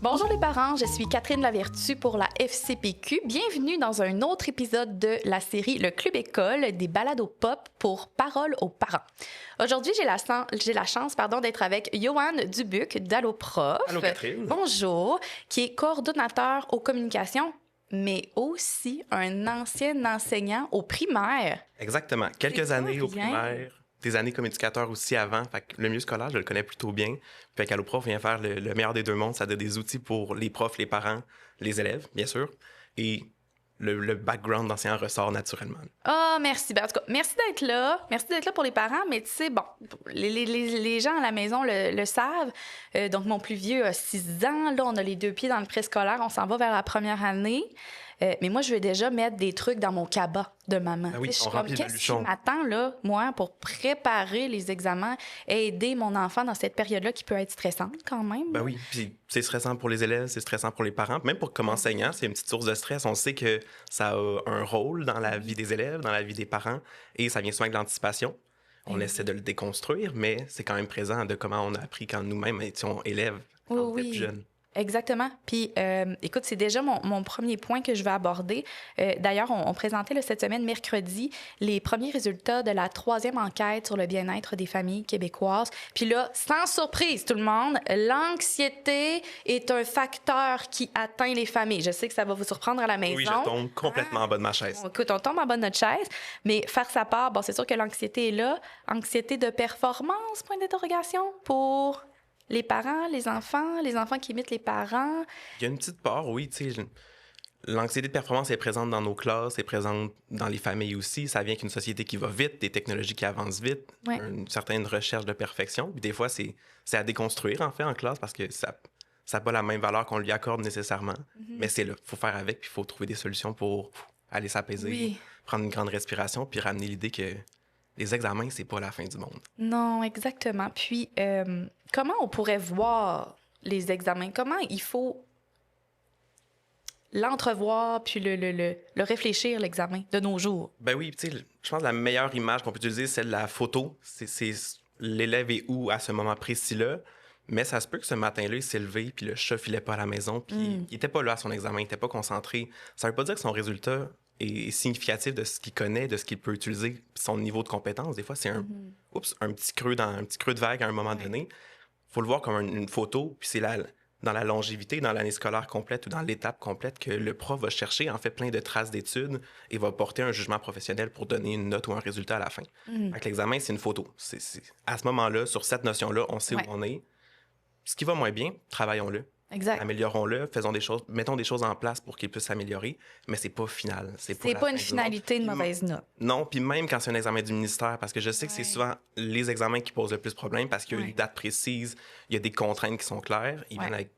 Bonjour les parents, je suis Catherine Lavertu pour la FCPQ. Bienvenue dans un autre épisode de la série Le Club École, des balados pop pour Parole aux parents. Aujourd'hui, j'ai la chance d'être avec Yohan Dubuc d'Allo Prof. Allô Catherine. Bonjour, qui est coordonnateur aux communications, mais aussi un ancien enseignant au primaire. Exactement. Quelques années au primaire, des années comme éducateur aussi avant. Fait que le milieu scolaire, je le connais plutôt bien. Fait qu'Allo Prof vient faire le meilleur des deux mondes. Ça donne des outils pour les profs, les parents, les élèves, bien sûr. Et le background d'enseignant ressort naturellement. Ah, merci. Ben, en tout cas, merci d'être là. Merci d'être là pour les parents, mais tu sais, bon, les gens à la maison le savent. Donc, mon plus vieux a 6 ans. Là, on a les 2 pieds dans le préscolaire. On s'en va vers la première année. Mais moi, je vais déjà mettre des trucs dans mon cabas de maman. Ah oui, je suis on remplit le qu'est-ce qui luchon. m'attend, là, moi, pour préparer les examens, aider mon enfant dans cette période-là qui peut être stressante quand même. Ben oui, puis c'est stressant pour les élèves, c'est stressant pour les parents. Même pour comme enseignant, c'est une petite source de stress. On sait que ça a un rôle dans la vie des élèves, dans la vie des parents, et ça vient souvent avec l'anticipation. On essaie de le déconstruire, mais c'est quand même présent de comment on a appris quand nous-mêmes étions élèves quand on était plus jeunes. Exactement. Puis, écoute, c'est déjà mon premier point que je vais aborder. D'ailleurs, on présentait cette semaine, mercredi, les premiers résultats de la 3e enquête sur le bien-être des familles québécoises. Puis là, sans surprise, tout le monde, l'anxiété est un facteur qui atteint les familles. Je sais que ça va vous surprendre à la maison. Oui, je tombe complètement en bas de ma chaise. Écoute, on tombe en bas de notre chaise, mais faire sa part, bon, c'est sûr que l'anxiété est là. Anxiété de performance, point d'interrogation, pour les parents qui imitent les parents. Il y a une petite part, oui, tu sais, l'anxiété de performance est présente dans nos classes, est présente dans les familles aussi. Ça vient qu'une société qui va vite, des technologies qui avancent vite, une certaine recherche de perfection. Puis des fois, c'est à déconstruire, en fait, en classe, parce que ça n'a pas la même valeur qu'on lui accorde nécessairement. Mais c'est là, il faut faire avec, puis il faut trouver des solutions pour aller s'apaiser, prendre une grande respiration, puis ramener l'idée que les examens, c'est pas la fin du monde. Non, exactement. Puis, comment on pourrait voir les examens? Comment il faut l'entrevoir puis le réfléchir, l'examen, de nos jours? Ben oui, tu sais, je pense que la meilleure image qu'on peut utiliser, c'est la photo. C'est l'élève est où à ce moment précis-là. Mais ça se peut que ce matin-là, il s'est levé, puis le chat filait pas à la maison, puis il était pas là à son examen, il était pas concentré. Ça veut pas dire que son résultat est significatif de ce qu'il connaît, de ce qu'il peut utiliser, puis son niveau de compétence. Des fois, c'est un petit creux de vague à un moment donné. Faut le voir comme une photo, puis c'est dans la longévité, dans l'année scolaire complète ou dans l'étape complète que le prof va chercher en fait plein de traces d'études et va porter un jugement professionnel pour donner une note ou un résultat à la fin. Fait que l'examen, c'est une photo. À ce moment-là, sur cette notion-là, on sait où on est. Ce qui va moins bien, travaillons-le. Exact. Améliorons-le, mettons des choses en place pour qu'il puisse s'améliorer, mais c'est pas final. C'est pas une finalité de mauvaise note. Non, puis même quand c'est un examen du ministère, parce que je sais que c'est souvent les examens qui posent le plus de problèmes parce qu'il y a une date précise, il y a des contraintes qui sont claires. Ils viennent avec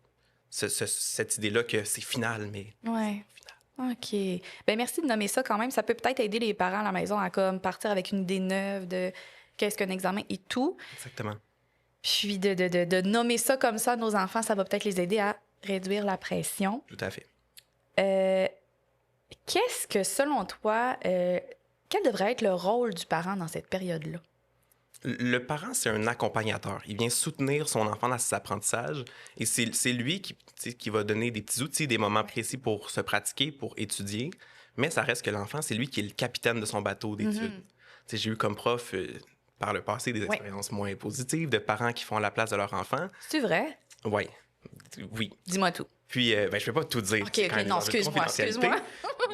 cette idée-là que c'est final, mais Ouais. OK. Bien, merci de nommer ça quand même. Ça peut peut-être aider les parents à la maison à comme partir avec une idée neuve de qu'est-ce qu'un examen et tout. Exactement. Puis de nommer ça comme ça à nos enfants, ça va peut-être les aider à réduire la pression. Tout à fait. Qu'est-ce que, selon toi, quel devrait être le rôle du parent dans cette période-là? Le parent, c'est un accompagnateur. Il vient soutenir son enfant dans ses apprentissages et c'est lui qui va donner des petits outils, des moments précis pour se pratiquer, pour étudier. Mais ça reste que l'enfant, c'est lui qui est le capitaine de son bateau d'études. J'ai eu comme prof... par le passé, des expériences moins positives de parents qui font la place de leur enfant. C'est vrai? Oui. Dis-moi tout. Puis, je ne vais pas tout dire. OK, non, excuse-moi.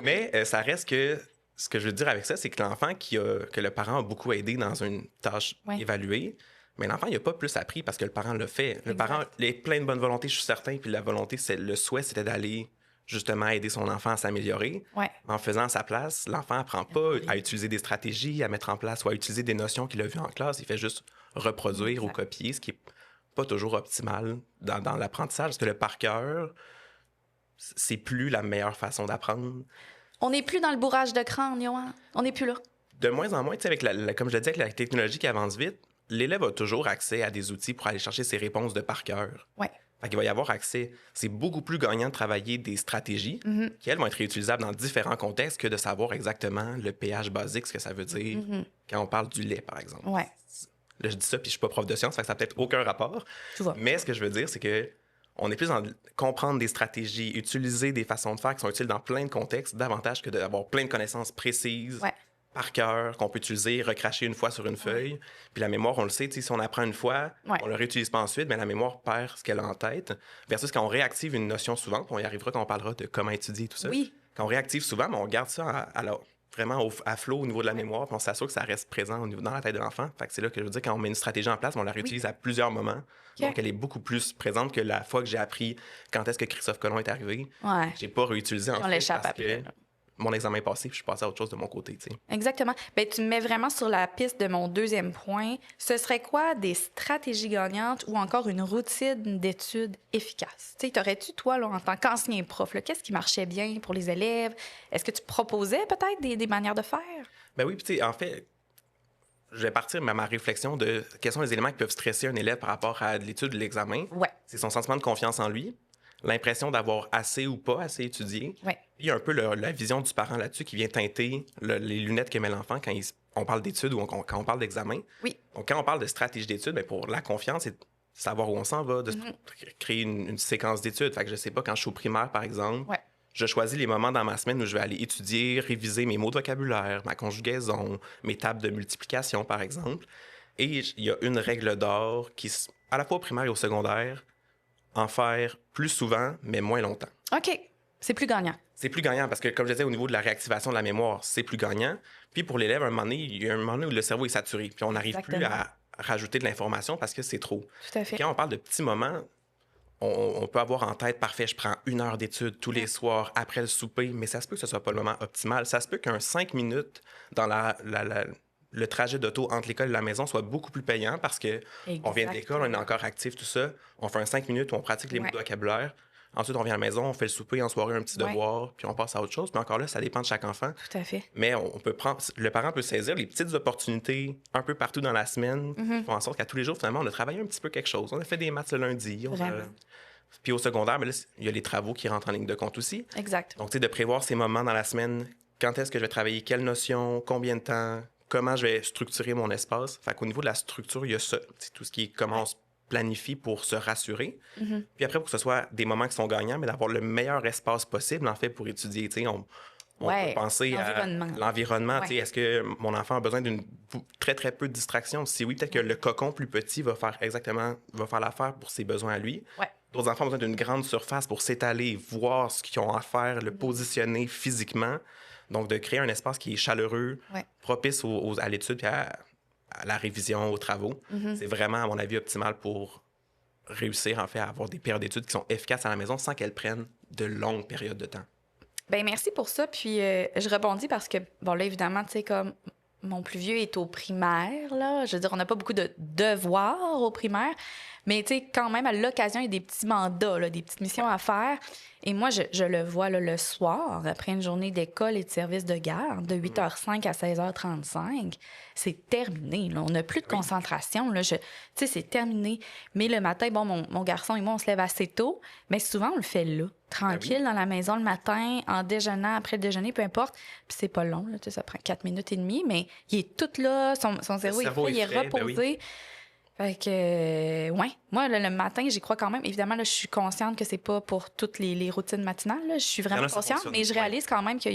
Mais ça reste que, ce que je veux dire avec ça, c'est que l'enfant que le parent a beaucoup aidé dans une tâche évaluée, mais l'enfant, il n'a pas plus appris parce que le parent l'a fait. Le parent, il est plein de bonne volonté, je suis certain, puis la volonté, le souhait, c'était d'aller justement aider son enfant à s'améliorer. En faisant à sa place, l'enfant n'apprend pas à utiliser des stratégies, à mettre en place ou à utiliser des notions qu'il a vues en classe. Il fait juste reproduire ou copier, ce qui n'est pas toujours optimal dans l'apprentissage, parce que le par cœur, c'est plus la meilleure façon d'apprendre. On n'est plus dans le bourrage de crâne, Yohan. On n'est plus là. De moins en moins, avec comme je le disais, avec la technologie qui avance vite, l'élève a toujours accès à des outils pour aller chercher ses réponses de par cœur. Fait qu'il va y avoir accès. C'est beaucoup plus gagnant de travailler des stratégies qui, elles, vont être réutilisables dans différents contextes que de savoir exactement le pH basique, ce que ça veut dire quand on parle du lait, par exemple. Là, je dis ça, puis je suis pas prof de sciences, fait que ça n'a peut-être aucun rapport. Tu vois. Mais ce que je veux dire, c'est que on est plus dans comprendre des stratégies, utiliser des façons de faire qui sont utiles dans plein de contextes, davantage que d'avoir plein de connaissances précises, Ouais. par cœur, qu'on peut utiliser, recracher une fois sur une feuille. Puis la mémoire, on le sait, si on apprend une fois, Ouais. on ne le réutilise pas ensuite, mais la mémoire perd ce qu'elle a en tête. Versus quand on réactive une notion souvent, puis on y arrivera quand on parlera de comment étudier tout ça. Oui. Quand on réactive souvent, ben, on garde ça vraiment à flot au niveau de la mémoire, puis on s'assure que ça reste présent dans la tête de l'enfant. Fait que c'est là que je veux dire, quand on met une stratégie en place, on la réutilise à plusieurs moments. Okay. Donc, elle est beaucoup plus présente que la fois que j'ai appris quand est-ce que Christophe Colomb est arrivé. Ouais. J'ai pas réutilisé en On fait l'échappe parce après, que mon examen est passé, puis je suis passé à autre chose de mon côté, tu sais. Exactement. Bien, tu me mets vraiment sur la piste de mon deuxième point. Ce serait quoi des stratégies gagnantes ou encore une routine d'études efficace? Tu sais, t'aurais-tu, toi, là, en tant qu'ancien prof, là, qu'est-ce qui marchait bien pour les élèves? Est-ce que tu proposais peut-être des manières de faire? Ben oui, puis tu sais, en fait, je vais partir de ma réflexion de quels sont les éléments qui peuvent stresser un élève par rapport à l'étude de l'examen. Ouais. C'est son sentiment de confiance en lui, l'impression d'avoir assez ou pas assez étudié. Ouais. Puis il y a un peu la vision du parent là-dessus qui vient teinter les lunettes que met l'enfant quand on parle d'études ou quand on parle d'examen. Oui. Donc, quand on parle de stratégie d'études, bien, pour la confiance, c'est de savoir où on s'en va, de créer une séquence d'études. Fait que je sais pas, quand je suis au primaire, par exemple, Ouais. je choisis les moments dans ma semaine où je vais aller étudier, réviser mes mots de vocabulaire, ma conjugaison, mes tables de multiplication, par exemple. Et il y a une règle d'or qui, à la fois au primaire et au secondaire, en faire plus souvent, mais moins longtemps. OK. C'est plus gagnant. C'est plus gagnant parce que, comme je disais, au niveau de la réactivation de la mémoire, c'est plus gagnant. Puis pour l'élève, il y a un moment donné où le cerveau est saturé. Puis on n'arrive plus à rajouter de l'information parce que c'est trop. Tout à fait. Quand on parle de petits moments, on peut avoir en tête, parfait, je prends 1 heure d'études tous les soirs après le souper, mais ça se peut que ce soit pas le moment optimal. Ça se peut qu'un 5 minutes dans le trajet d'auto entre l'école et la maison soit beaucoup plus payant parce que on vient de l'école, on est encore actif, tout ça. On fait un 5 minutes où on pratique les mots de vocabulaire. Ensuite, on vient à la maison, on fait le souper en soirée, un petit devoir, puis on passe à autre chose. Mais encore là, ça dépend de chaque enfant. Tout à fait. Mais le parent peut saisir les petites opportunités un peu partout dans la semaine, qui font en sorte qu'à tous les jours, finalement, on a travaillé un petit peu quelque chose. On a fait des maths le lundi. Puis au secondaire, mais là, il y a les travaux qui rentrent en ligne de compte aussi. Exact. Donc, tu sais, de prévoir ces moments dans la semaine, quand est-ce que je vais travailler, quelle notion, combien de temps, comment je vais structurer mon espace. Fait qu'au niveau de la structure, il y a ça. C'est tout ce qui est comment on se planifie pour se rassurer. Puis après, pour que ce soit des moments qui sont gagnants, mais d'avoir le meilleur espace possible, en fait, pour étudier. Tu sais, on peut penser à l'environnement. Tu sais, est-ce que mon enfant a besoin d'une très, très peu de distraction? Si oui, peut-être que le cocon plus petit va faire l'affaire pour ses besoins à lui. Ouais. D'autres enfants ont besoin d'une grande surface pour s'étaler, voir ce qu'ils ont à faire, le positionner physiquement. Donc, de créer un espace qui est chaleureux, propice à l'étude et à la révision, aux travaux. C'est vraiment, à mon avis, optimal pour réussir, en fait, à avoir des périodes d'études qui sont efficaces à la maison sans qu'elles prennent de longues périodes de temps. Bien, merci pour ça. Puis, je rebondis parce que, bon, là, évidemment, tu sais, comme mon plus vieux est au primaire, là. Je veux dire, on n'a pas beaucoup de devoirs au primaire. Mais, tu sais, quand même, à l'occasion, il y a des petits mandats, là, des petites missions à faire. Et moi, je le vois là, le soir, après une journée d'école et de service de garde, de 8h05 à 16h35. C'est terminé, là. On n'a plus de concentration, là. Tu sais, c'est terminé. Mais le matin, bon, mon garçon et moi, on se lève assez tôt. Mais souvent, on le fait là, tranquille, dans la maison le matin, en déjeunant, après le déjeuner, peu importe. Puis c'est pas long, là. Tu sais, ça prend 4 minutes et demie, mais il est tout là. Son cerveau est frais, il est reposé. Ben oui. Fait que, ouais. Moi, le matin, j'y crois quand même. Évidemment, là, je suis consciente que c'est pas pour toutes les routines matinales. Là. Je suis vraiment consciente, mais je réalise quand même que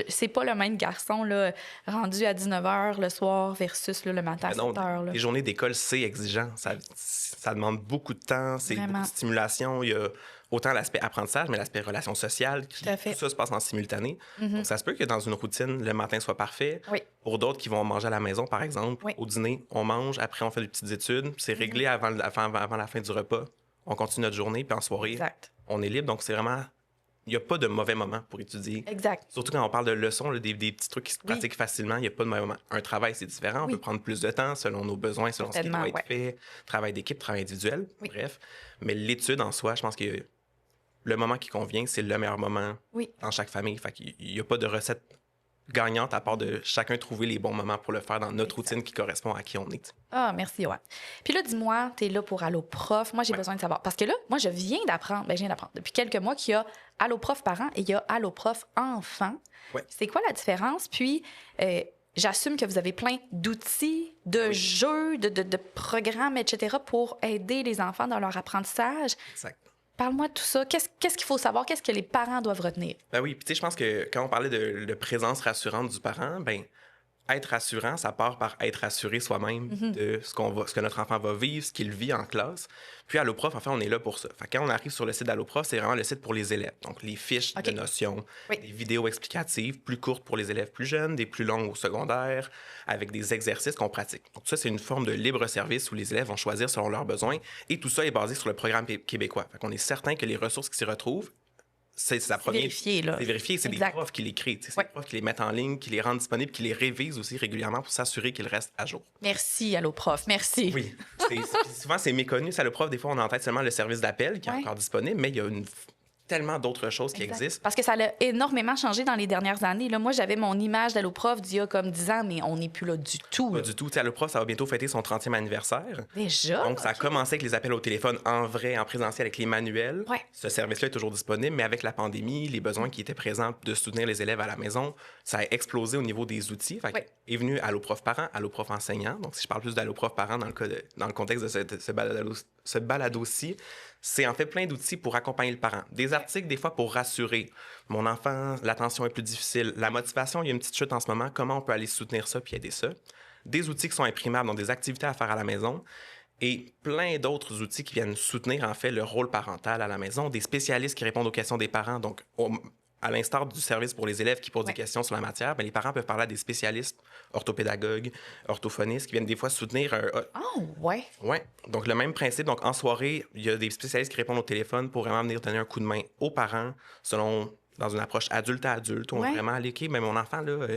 c'est pas le même garçon là, rendu à 19h le soir versus là, le matin à 7h. Là. Les journées d'école, c'est exigeant. Ça demande beaucoup de temps, c'est beaucoup de stimulation. Il y a autant l'aspect apprentissage, mais l'aspect relation sociale. Tout ça se passe en simultané. Donc, ça se peut que dans une routine, le matin soit parfait. Oui. Pour d'autres qui vont manger à la maison, par exemple, au dîner, on mange, après on fait des petites études. C'est réglé avant la fin du repas. On continue notre journée, puis en soirée, on est libre. Donc, c'est vraiment... Il n'y a pas de mauvais moment pour étudier. Exact. Surtout quand on parle de leçons, là, des petits trucs qui se pratiquent facilement, il n'y a pas de mauvais moment. Un travail, c'est différent. On peut prendre plus de temps selon nos besoins, selon ce qui doit être fait. Travail d'équipe, travail individuel, bref. Mais l'étude en soi, je pense que le moment qui convient, c'est le meilleur moment dans chaque famille. Fait qu'il n'y a pas de recette gagnante à part de chacun trouver les bons moments pour le faire dans notre routine qui correspond à qui on est. Ah, merci, ouais. Puis là, dis-moi, t'es là pour Allo Prof. Moi, j'ai besoin de savoir. Parce que là, moi, je viens d'apprendre depuis quelques mois qu'il y a Allo Prof parents et il y a Allo Prof enfants. C'est quoi la différence? Puis, j'assume que vous avez plein d'outils, de jeux, de programmes, etc. pour aider les enfants dans leur apprentissage. Exact. Parle-moi de tout ça. Qu'est-ce qu'il faut savoir? Qu'est-ce que les parents doivent retenir? Ben oui, puis tu sais, je pense que quand on parlait de présence rassurante du parent, ben être rassurant, ça part par être assuré soi-même de ce que notre enfant va vivre, ce qu'il vit en classe. Puis Alloprof, en fait, on est là pour ça. Fait que quand on arrive sur le site d'Alloprof, c'est vraiment le site pour les élèves. Donc, les fiches de notions, des vidéos explicatives plus courtes pour les élèves plus jeunes, des plus longues au secondaire, avec des exercices qu'on pratique. Donc, ça, c'est une forme de libre service où les élèves vont choisir selon leurs besoins. Et tout ça est basé sur le programme québécois. Fait qu'on est certain que les ressources qui s'y retrouvent, c'est vérifié, là. C'est vérifié, c'est des profs qui les créent. C'est des profs qui les mettent en ligne, qui les rendent disponibles, qui les révisent aussi régulièrement pour s'assurer qu'ils restent à jour. Merci, Alloprof. Merci. Oui. Souvent, c'est méconnu. Alloprof, des fois, on a en tête seulement le service d'appel qui est encore disponible, mais il y a tellement d'autres choses qui existent. Parce que ça a énormément changé dans les dernières années. Là, moi, j'avais mon image d'Alloprof d'il y a comme 10 ans, mais on n'est plus là du tout. Pas du tout. Alloprof, ça va bientôt fêter son 30e anniversaire. Déjà? Donc, ça a commencé avec les appels au téléphone en vrai, en présentiel, avec les manuels. Ce service-là est toujours disponible, mais avec la pandémie, les besoins qui étaient présents de soutenir les élèves à la maison, ça a explosé au niveau des outils. Est venu Alloprof parent, Alloprof enseignant. Donc, si je parle plus d'Alloprof parent dans le contexte de ce balado-ci, c'est en fait plein d'outils pour accompagner le parent. Des articles, des fois, pour rassurer. Mon enfant, l'attention est plus difficile. La motivation, il y a une petite chute en ce moment. Comment on peut aller soutenir ça puis aider ça? Des outils qui sont imprimables, donc des activités à faire à la maison. Et plein d'autres outils qui viennent soutenir, en fait, le rôle parental à la maison. Des spécialistes qui répondent aux questions des parents. Donc, à l'instar du service pour les élèves qui posent des questions sur la matière, bien, les parents peuvent parler à des spécialistes, orthopédagogues, orthophonistes, qui viennent des fois soutenir... Oui. Donc, le même principe. Donc, en soirée, il y a des spécialistes qui répondent au téléphone pour vraiment venir donner un coup de main aux parents dans une approche adulte à adulte, où on va vraiment aller, OK, mais mon enfant, là,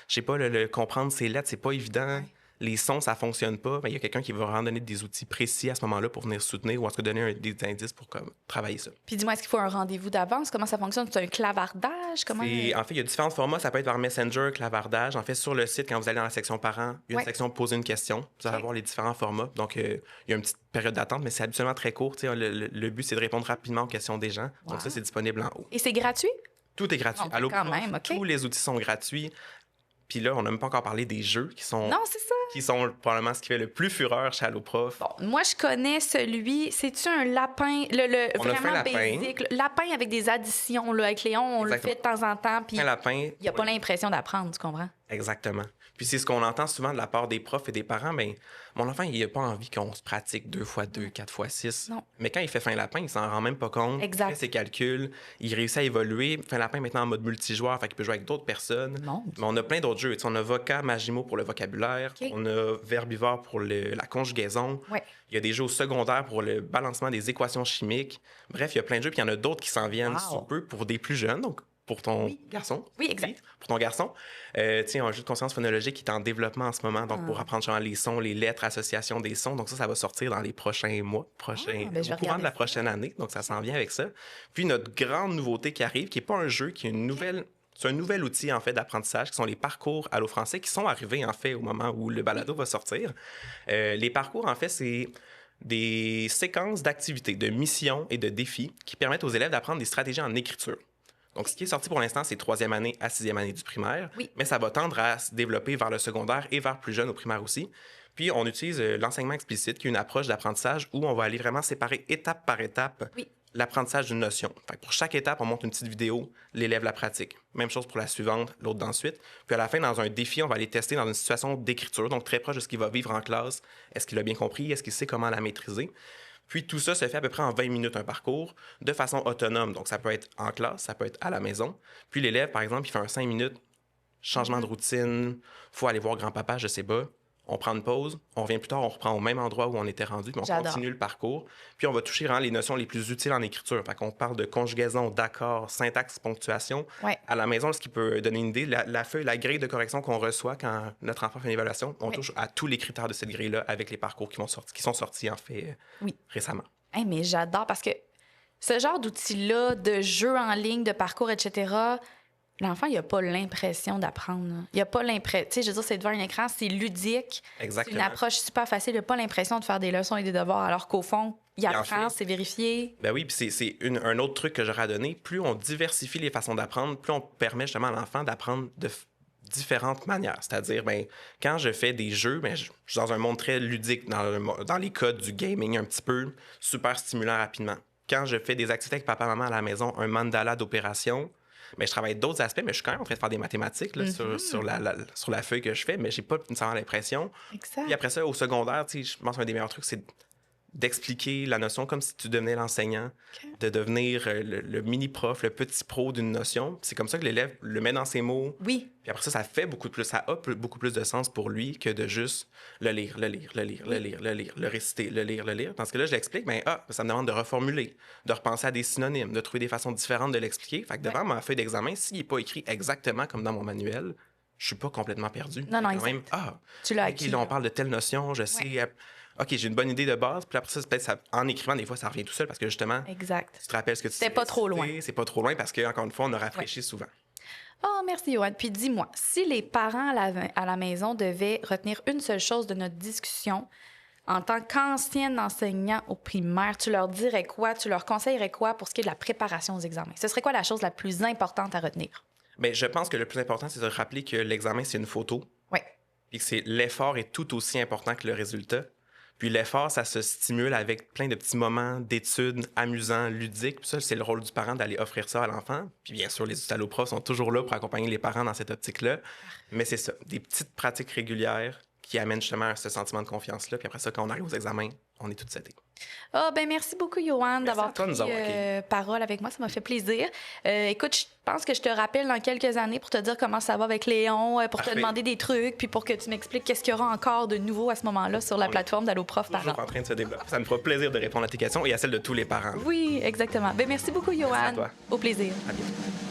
je sais pas, le comprendre ses lettres, c'est pas évident. Les sons, ça fonctionne pas. Il y a quelqu'un qui va vraiment donner des outils précis à ce moment-là pour venir soutenir ou en tout cas donner des indices pour travailler ça. Puis dis-moi, est-ce qu'il faut un rendez-vous d'avance? Comment ça fonctionne? C'est un clavardage? En fait, il y a différents formats. Ça peut être par Messenger, clavardage. En fait, sur le site, quand vous allez dans la section parents, il y a une section poser une question. Vous allez avoir les différents formats. Donc, il y a une petite période d'attente, mais c'est habituellement très court. Le but, c'est de répondre rapidement aux questions des gens. Donc, ça, c'est disponible en haut. Et c'est gratuit? Tout est gratuit. Tous les outils sont gratuits. Puis là, on n'a même pas encore parlé des jeux qui sont... Non, c'est ça. Qui sont probablement ce qui fait le plus fureur chez Alloprof. Bon, moi, je connais celui... C'est-tu un lapin? On vraiment a fait lapin. basic. Lapin avec des additions. Là, avec Léon, on le fait de temps en temps. Puis il n'y a pas l'impression d'apprendre, tu comprends? Exactement. Puis c'est ce qu'on entend souvent de la part des profs et des parents. Bien, mon enfant, il n'a pas envie qu'on se pratique 2x2, 4x6. Non. Mais quand il fait fin lapin, il s'en rend même pas compte. Exact. Il fait ses calculs. Il réussit à évoluer. Fin lapin maintenant en mode multijoueur, fait qu'il peut jouer avec d'autres personnes. Non. Mais on a plein d'autres jeux. On a Voca, Magimo pour le vocabulaire. On a Verbivore pour la conjugaison. Il y a des jeux au secondaire pour le balancement des équations chimiques. Bref, il y a plein de jeux. Puis il y en a d'autres qui s'en viennent sous peu pour des plus jeunes. Donc, pour ton garçon. Oui, exact. Pour ton garçon. Tiens, un jeu de conscience phonologique qui est en développement en ce moment, donc pour apprendre genre, les sons, les lettres, association des sons. Donc ça va sortir dans les prochains mois, au courant de la prochaine année. Donc ça s'en vient avec ça. Puis notre grande nouveauté qui arrive, qui n'est pas un jeu, qui est c'est un nouvel outil, en fait, d'apprentissage, qui sont les parcours Allo Français, qui sont arrivés, en fait, au moment où le balado va sortir. Les parcours, en fait, c'est des séquences d'activités, de missions et de défis qui permettent aux élèves d'apprendre des stratégies en écriture. Donc, ce qui est sorti pour l'instant, c'est 3e année à 6e année du primaire. Mais ça va tendre à se développer vers le secondaire et vers plus jeune au primaire aussi. Puis, on utilise l'enseignement explicite, qui est une approche d'apprentissage où on va aller vraiment séparer étape par étape l'apprentissage d'une notion. Fait que pour chaque étape, on monte une petite vidéo, l'élève la pratique. Même chose pour la suivante, l'autre d'ensuite. Puis à la fin, dans un défi, on va aller tester dans une situation d'écriture, donc très proche de ce qu'il va vivre en classe. Est-ce qu'il a bien compris? Est-ce qu'il sait comment la maîtriser? Puis tout ça se fait à peu près en 20 minutes un parcours, de façon autonome. Donc ça peut être en classe, ça peut être à la maison. Puis l'élève, par exemple, il fait un 5 minutes, changement de routine, faut aller voir grand-papa, je sais pas. On prend une pause, on revient plus tard, on reprend au même endroit où on était rendu, puis on continue le parcours. Puis on va toucher vraiment les notions les plus utiles en écriture. Fait qu'on parle de conjugaison, d'accords, syntaxe, ponctuation. À la maison, ce qui peut donner une idée, la feuille, la grille de correction qu'on reçoit quand notre enfant fait une évaluation, on touche à tous les critères de cette grille-là avec les parcours qui sont sortis, en fait, récemment. Hey, mais j'adore parce que ce genre d'outils-là, de jeux en ligne, de parcours, etc., l'enfant, il n'a pas l'impression d'apprendre. Il n'a pas l'impression... Tu sais, je veux dire, c'est devant un écran, c'est ludique. Exactement. C'est une approche super facile. Il n'a pas l'impression de faire des leçons et des devoirs, alors qu'au fond, il apprend, c'est vérifié. Ben oui, puis c'est un autre truc que j'aurais à donner. Plus on diversifie les façons d'apprendre, plus on permet justement à l'enfant d'apprendre différentes manières. C'est-à-dire, ben, quand je fais des jeux, ben, je suis dans un monde très ludique, dans les codes du gaming un petit peu, super stimulant rapidement. Quand je fais des activités avec papa-maman à la maison, un mandala d'opération, mais je travaille d'autres aspects, mais je suis quand même en train de faire des mathématiques là, sur la feuille que je fais, mais j'ai pas nécessairement l'impression. Exact. Puis après ça, au secondaire, je pense qu'un des meilleurs trucs, c'est d'expliquer la notion comme si tu devenais l'enseignant, de devenir le mini-prof, le petit pro d'une notion. C'est comme ça que l'élève le met dans ses mots. Oui. Puis après ça fait beaucoup plus, ça a beaucoup plus de sens pour lui que de juste le lire, le réciter, le lire. Parce que là, je l'explique, mais ça me demande de reformuler, de repenser à des synonymes, de trouver des façons différentes de l'expliquer. Fait que devant ma feuille d'examen, s'il n'est pas écrit exactement comme dans mon manuel, je suis pas complètement perdu. Non, quand même, tu l'as acquis. Là, on parle de telle notion, je sais... OK, j'ai une bonne idée de base. Puis après ça, peut-être en écrivant, des fois, ça revient tout seul parce que justement, exact. Tu te rappelles ce que tu C'était pas trop loin. C'est pas trop loin parce qu'encore une fois, on a rafraîchi souvent. Oh, merci, Yoann. Puis dis-moi, si les parents à la maison devaient retenir une seule chose de notre discussion, en tant qu'ancien enseignant au primaire, tu leur dirais quoi? Tu leur conseillerais quoi pour ce qui est de la préparation aux examens? Ce serait quoi la chose la plus importante à retenir? Bien, je pense que le plus important, c'est de rappeler que l'examen, c'est une photo. Oui. Puis que l'effort est tout aussi important que le résultat. Puis l'effort, ça se stimule avec plein de petits moments d'études amusants, ludiques. Puis ça, c'est le rôle du parent d'aller offrir ça à l'enfant. Puis bien sûr, les allopros sont toujours là pour accompagner les parents dans cette optique-là. Mais c'est ça, des petites pratiques régulières qui amènent justement à ce sentiment de confiance-là. Puis après ça, quand on arrive aux examens, on est tout setés. Ah, ben merci beaucoup, Yoann, d'avoir pris parole avec moi. Ça m'a fait plaisir. Écoute, je pense que je te rappelle dans quelques années pour te dire comment ça va avec Léon, pour te demander des trucs, puis pour que tu m'expliques qu'est-ce qu'il y aura encore de nouveau à ce moment-là sur la plateforme d'Alloprof Parents. Toujours en train de se développer. Ça me fera plaisir de répondre à tes questions et à celles de tous les parents. Oui, exactement. Ben merci beaucoup, Yoann. Merci à toi. Au plaisir. À bientôt.